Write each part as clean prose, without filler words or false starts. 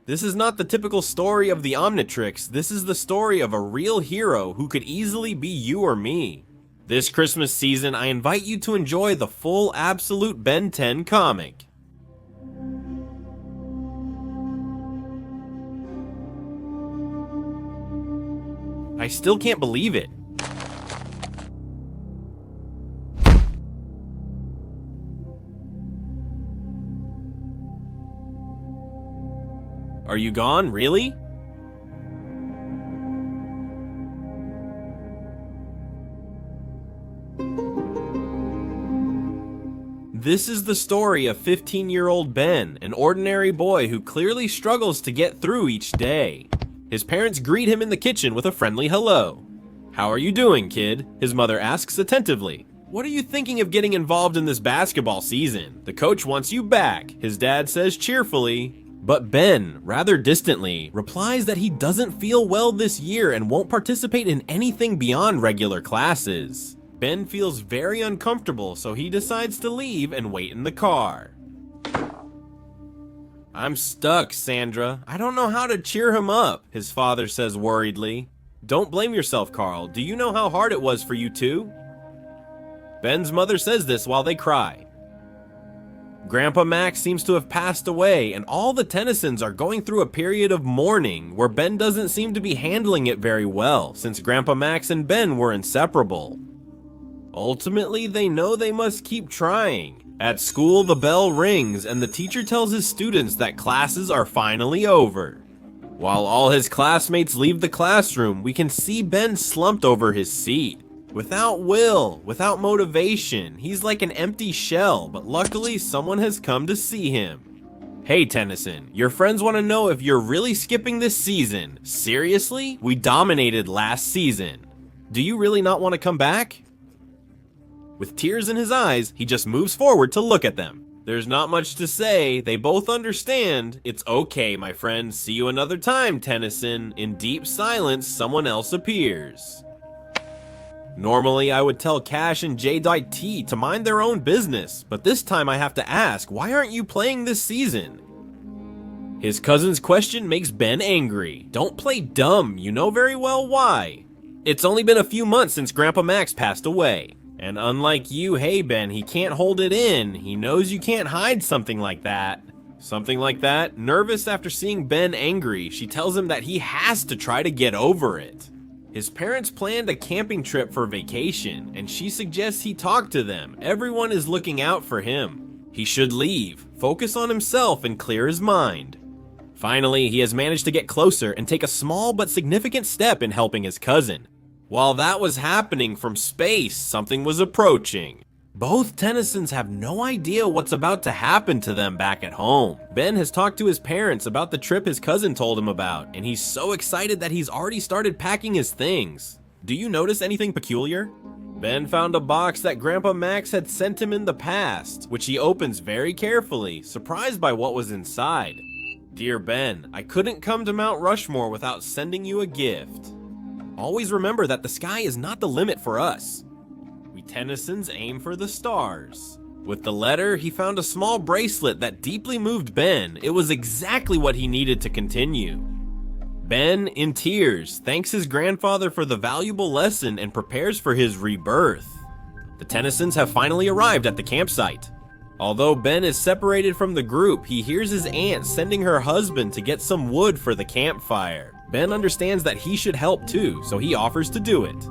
This is not the typical story of the Omnitrix, this is the story of a real hero who could easily be you or me. This Christmas season, I invite you to enjoy the full absolute Ben 10 comic. I still can't believe it. Are you gone, really? This is the story of 15-year-old Ben, an ordinary boy who clearly struggles to get through each day. His parents greet him in the kitchen with a friendly hello. "How are you doing, kid?" his mother asks attentively. "What are you thinking of getting involved in this basketball season? The coach wants you back," his dad says cheerfully. But Ben, rather distantly, replies that he doesn't feel well this year and won't participate in anything beyond regular classes. Ben feels very uncomfortable, so he decides to leave and wait in the car. "I'm stuck, Sandra. I don't know how to cheer him up," his father says worriedly. "Don't blame yourself, Carl. Do you know how hard it was for you too?" Ben's mother says this while they cry. Grandpa Max seems to have passed away, and all the Tennysons are going through a period of mourning where Ben doesn't seem to be handling it very well, since Grandpa Max and Ben were inseparable. Ultimately, they know they must keep trying. At school, the bell rings, and the teacher tells his students that classes are finally over. While all his classmates leave the classroom, we can see Ben slumped over his seat. Without will, without motivation, he's like an empty shell, but luckily someone has come to see him. "Hey Tennyson, your friends want to know if you're really skipping this season. Seriously? We dominated last season. Do you really not want to come back?" With tears in his eyes, he just moves forward to look at them. There's not much to say, they both understand. "It's okay, my friend, see you another time, Tennyson." In deep silence, someone else appears. Normally, I would tell Cash and J.T to mind their own business, but this time I have to ask, why aren't you playing this season? His cousin's question makes Ben angry. Don't play dumb, you know very well why. It's only been a few months since Grandpa Max passed away. And unlike you, hey Ben, he can't hold it in. He knows you can't hide something like that. Something like that? Nervous after seeing Ben angry, she tells him that he has to try to get over it. His parents planned a camping trip for vacation, and she suggests he talk to them. Everyone is looking out for him. He should leave, focus on himself, and clear his mind. Finally, he has managed to get closer and take a small but significant step in helping his cousin. While that was happening from space, something was approaching. Both Tennysons have no idea what's about to happen to them back at home. Ben has talked to his parents about the trip his cousin told him about, and he's so excited that he's already started packing his things. Do you notice anything peculiar? Ben found a box that Grandpa Max had sent him in the past, which he opens very carefully, surprised by what was inside. "Dear Ben, I couldn't come to Mount Rushmore without sending you a gift. Always remember that the sky is not the limit for us. We Tennysons aim for the stars." With the letter, he found a small bracelet that deeply moved Ben. It was exactly what he needed to continue. Ben, in tears, thanks his grandfather for the valuable lesson and prepares for his rebirth. The Tennysons have finally arrived at the campsite. Although Ben is separated from the group, he hears his aunt sending her husband to get some wood for the campfire. Ben understands that he should help too, so he offers to do it.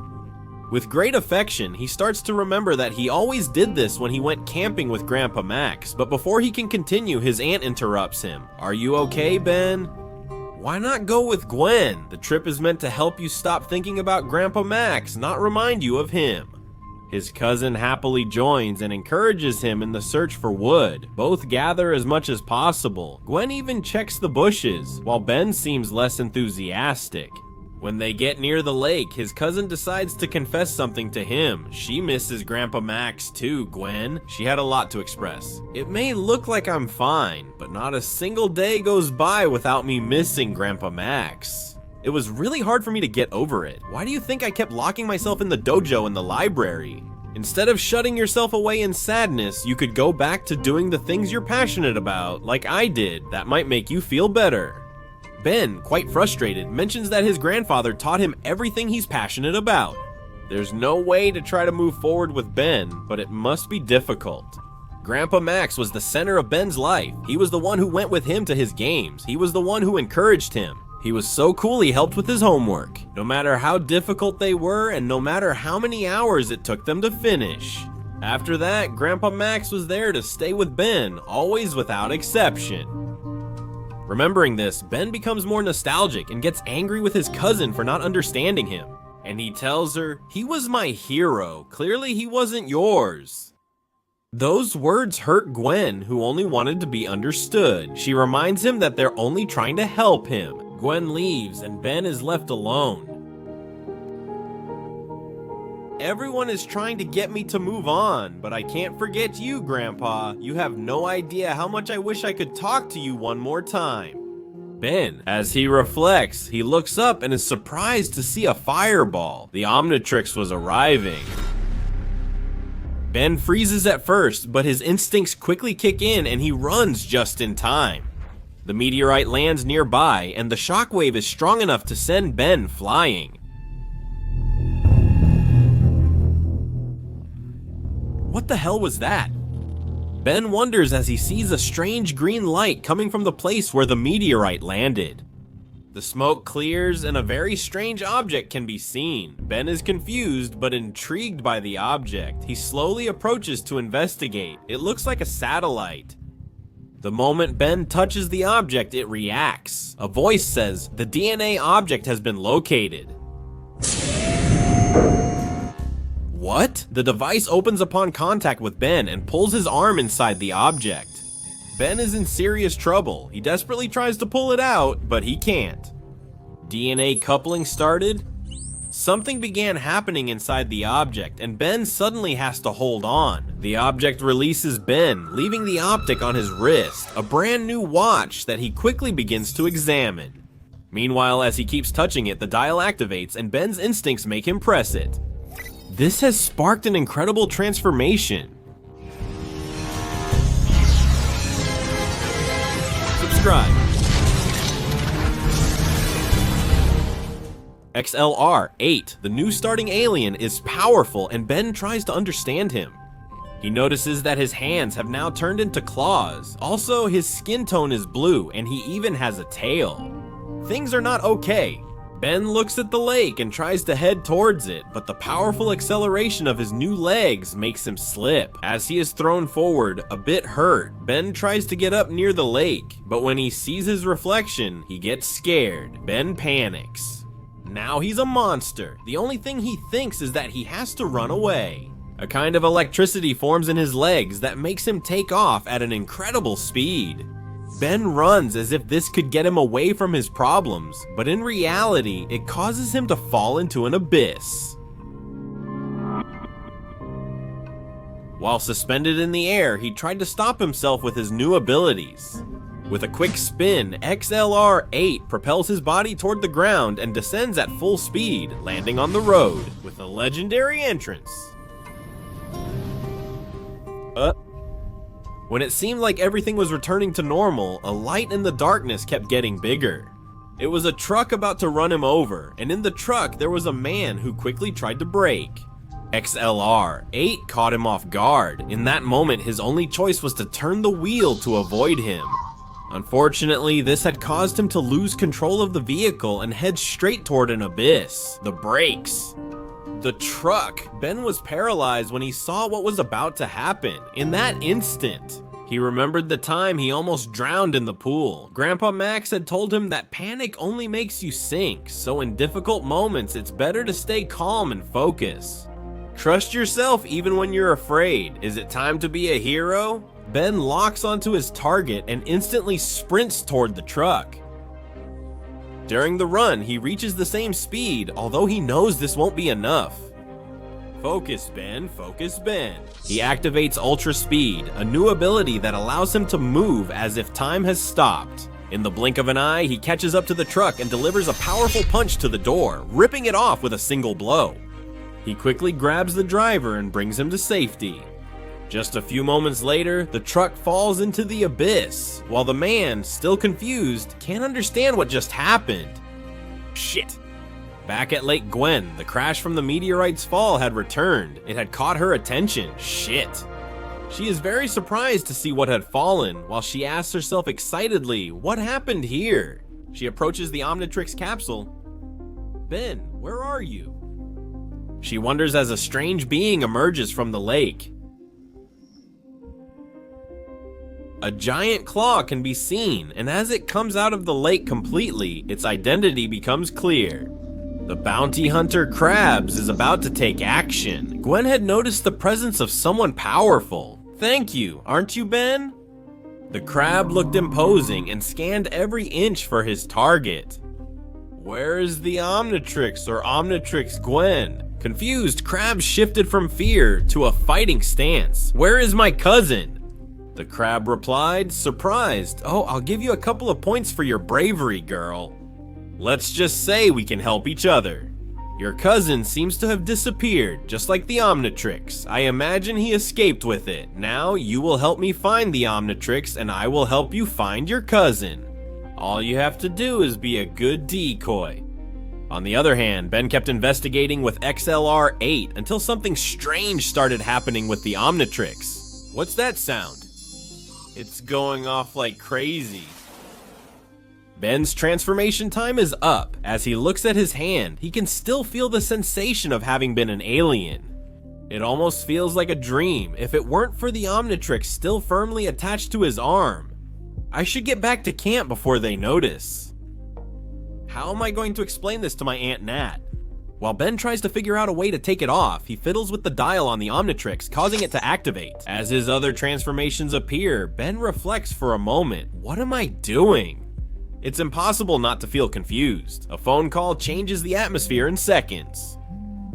With great affection, he starts to remember that he always did this when he went camping with Grandpa Max, but before he can continue, his aunt interrupts him. "Are you okay, Ben?" "Why not go with Gwen? The trip is meant to help you stop thinking about Grandpa Max, not remind you of him." His cousin happily joins and encourages him in the search for wood. Both gather as much as possible. Gwen even checks the bushes, while Ben seems less enthusiastic. When they get near the lake, his cousin decides to confess something to him. She misses Grandpa Max too, Gwen. She had a lot to express. "It may look like I'm fine, but not a single day goes by without me missing Grandpa Max. It was really hard for me to get over it. Why do you think I kept locking myself in the dojo and the library? Instead of shutting yourself away in sadness, you could go back to doing the things you're passionate about, like I did. That might make you feel better." Ben, quite frustrated, mentions that his grandfather taught him everything he's passionate about. There's no way to try to move forward with Ben, but it must be difficult. Grandpa Max was the center of Ben's life. He was the one who went with him to his games. He was the one who encouraged him. He was so cool he helped with his homework, no matter how difficult they were and no matter how many hours it took them to finish. After that, Grandpa Max was there to stay with Ben, always without exception. Remembering this, Ben becomes more nostalgic and gets angry with his cousin for not understanding him. And he tells her, "He was my hero. Clearly he wasn't yours." Those words hurt Gwen, who only wanted to be understood. She reminds him that they're only trying to help him. Gwen leaves and Ben is left alone. "Everyone is trying to get me to move on, but I can't forget you, Grandpa. You have no idea how much I wish I could talk to you one more time." Ben, as he reflects, he looks up and is surprised to see a fireball. The Omnitrix was arriving. Ben freezes at first, but his instincts quickly kick in and he runs just in time. The meteorite lands nearby and the shockwave is strong enough to send Ben flying. What the hell was that? Ben wonders as he sees a strange green light coming from the place where the meteorite landed. The smoke clears and a very strange object can be seen. Ben is confused but intrigued by the object. He slowly approaches to investigate. It looks like a satellite. The moment Ben touches the object, it reacts. A voice says, "The DNA object has been located." What? The device opens upon contact with Ben and pulls his arm inside the object. Ben is in serious trouble. He desperately tries to pull it out, but he can't. DNA coupling started. Something began happening inside the object, and Ben suddenly has to hold on. The object releases Ben, leaving the optic on his wrist, a brand new watch that he quickly begins to examine. Meanwhile, as he keeps touching it, the dial activates and Ben's instincts make him press it. This has sparked an incredible transformation. Subscribe. XLR-8, the new starting alien, is powerful and Ben tries to understand him. He notices that his hands have now turned into claws. Also, his skin tone is blue and he even has a tail. Things are not okay. Ben looks at the lake and tries to head towards it, but the powerful acceleration of his new legs makes him slip. As he is thrown forward, a bit hurt, Ben tries to get up near the lake, but when he sees his reflection, he gets scared. Ben panics. Now he's a monster. The only thing he thinks is that he has to run away. A kind of electricity forms in his legs that makes him take off at an incredible speed. Ben runs as if this could get him away from his problems, but in reality, it causes him to fall into an abyss. While suspended in the air, he tried to stop himself with his new abilities. With a quick spin, XLR-8 propels his body toward the ground and descends at full speed, landing on the road with a legendary entrance. When it seemed like everything was returning to normal, a light in the darkness kept getting bigger. It was a truck about to run him over, and in the truck there was a man who quickly tried to brake. XLR-8 caught him off guard. In that moment, his only choice was to turn the wheel to avoid him. Unfortunately, this had caused him to lose control of the vehicle and head straight toward an abyss. The brakes. The truck. Ben was paralyzed when he saw what was about to happen. In that instant, he remembered the time he almost drowned in the pool. Grandpa Max had told him that panic only makes you sink, so in difficult moments, it's better to stay calm and focus. Trust yourself even when you're afraid. Is it time to be a hero? Ben locks onto his target and instantly sprints toward the truck. During the run, he reaches the same speed, although he knows this won't be enough. Focus, Ben. Focus, Ben. He activates Ultra Speed, a new ability that allows him to move as if time has stopped. In the blink of an eye, he catches up to the truck and delivers a powerful punch to the door, ripping it off with a single blow. He quickly grabs the driver and brings him to safety. Just a few moments later, the truck falls into the abyss, while the man, still confused, can't understand what just happened. Shit. Back at Lake Gwen, the crash from the meteorite's fall had returned. It had caught her attention. Shit. She is very surprised to see what had fallen, while she asks herself excitedly, what happened here? She approaches the Omnitrix capsule. Ben, where are you? She wonders as a strange being emerges from the lake. A giant claw can be seen, and as it comes out of the lake completely, its identity becomes clear. The bounty hunter Krabs is about to take action. Gwen had noticed the presence of someone powerful. Thank you, aren't you, Ben? The crab looked imposing and scanned every inch for his target. Where is the Omnitrix or Omnitrix Gwen? Confused, Krabs shifted from fear to a fighting stance. Where is my cousin? The crab replied, surprised. Oh, I'll give you a couple of points for your bravery, girl. Let's just say we can help each other. Your cousin seems to have disappeared, just like the Omnitrix. I imagine he escaped with it. Now you will help me find the Omnitrix, and I will help you find your cousin. All you have to do is be a good decoy. On the other hand, Ben kept investigating with XLR-8 until something strange started happening with the Omnitrix. What's that sound? It's going off like crazy. Ben's transformation time is up. As he looks at his hand, he can still feel the sensation of having been an alien. It almost feels like a dream if it weren't for the Omnitrix still firmly attached to his arm. I should get back to camp before they notice. How am I going to explain this to my Aunt Nat? While Ben tries to figure out a way to take it off, he fiddles with the dial on the Omnitrix, causing it to activate. As his other transformations appear, Ben reflects for a moment. What am I doing? It's impossible not to feel confused. A phone call changes the atmosphere in seconds.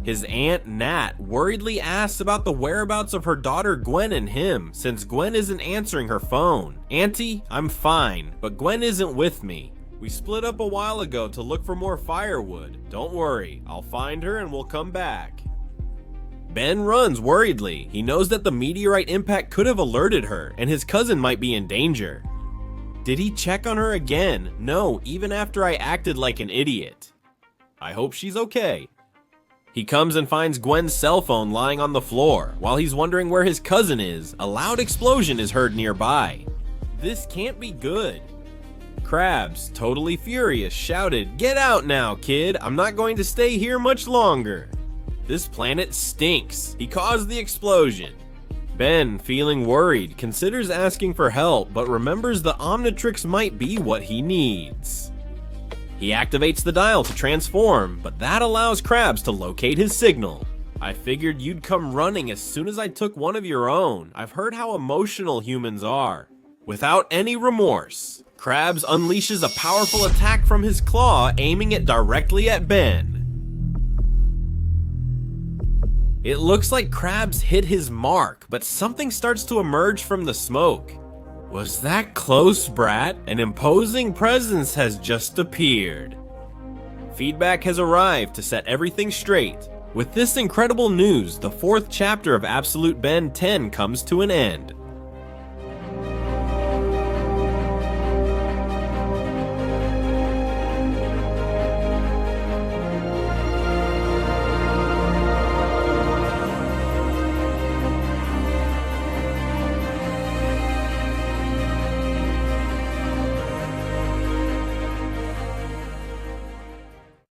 His Aunt Nat worriedly asks about the whereabouts of her daughter Gwen and him, since Gwen isn't answering her phone. Auntie, I'm fine, but Gwen isn't with me. We split up a while ago to look for more firewood. Don't worry, I'll find her and we'll come back. Ben runs worriedly. He knows that the meteorite impact could have alerted her, and his cousin might be in danger. Did he check on her again? No, even after I acted like an idiot. I hope she's okay. He comes and finds Gwen's cell phone lying on the floor. While he's wondering where his cousin is, a loud explosion is heard nearby. This can't be good. Krabs, totally furious, shouted, "Get out now, kid! I'm not going to stay here much longer." This planet stinks. He caused the explosion. Ben, feeling worried, considers asking for help, but remembers the Omnitrix might be what he needs. He activates the dial to transform, but that allows Krabs to locate his signal. I figured you'd come running as soon as I took one of your own. I've heard how emotional humans are. Without any remorse, Krabs unleashes a powerful attack from his claw, aiming it directly at Ben. It looks like Krabs hit his mark, but something starts to emerge from the smoke. Was that close, brat? An imposing presence has just appeared. Feedback has arrived to set everything straight. With this incredible news, the 4th chapter of Absolute Ben 10 comes to an end.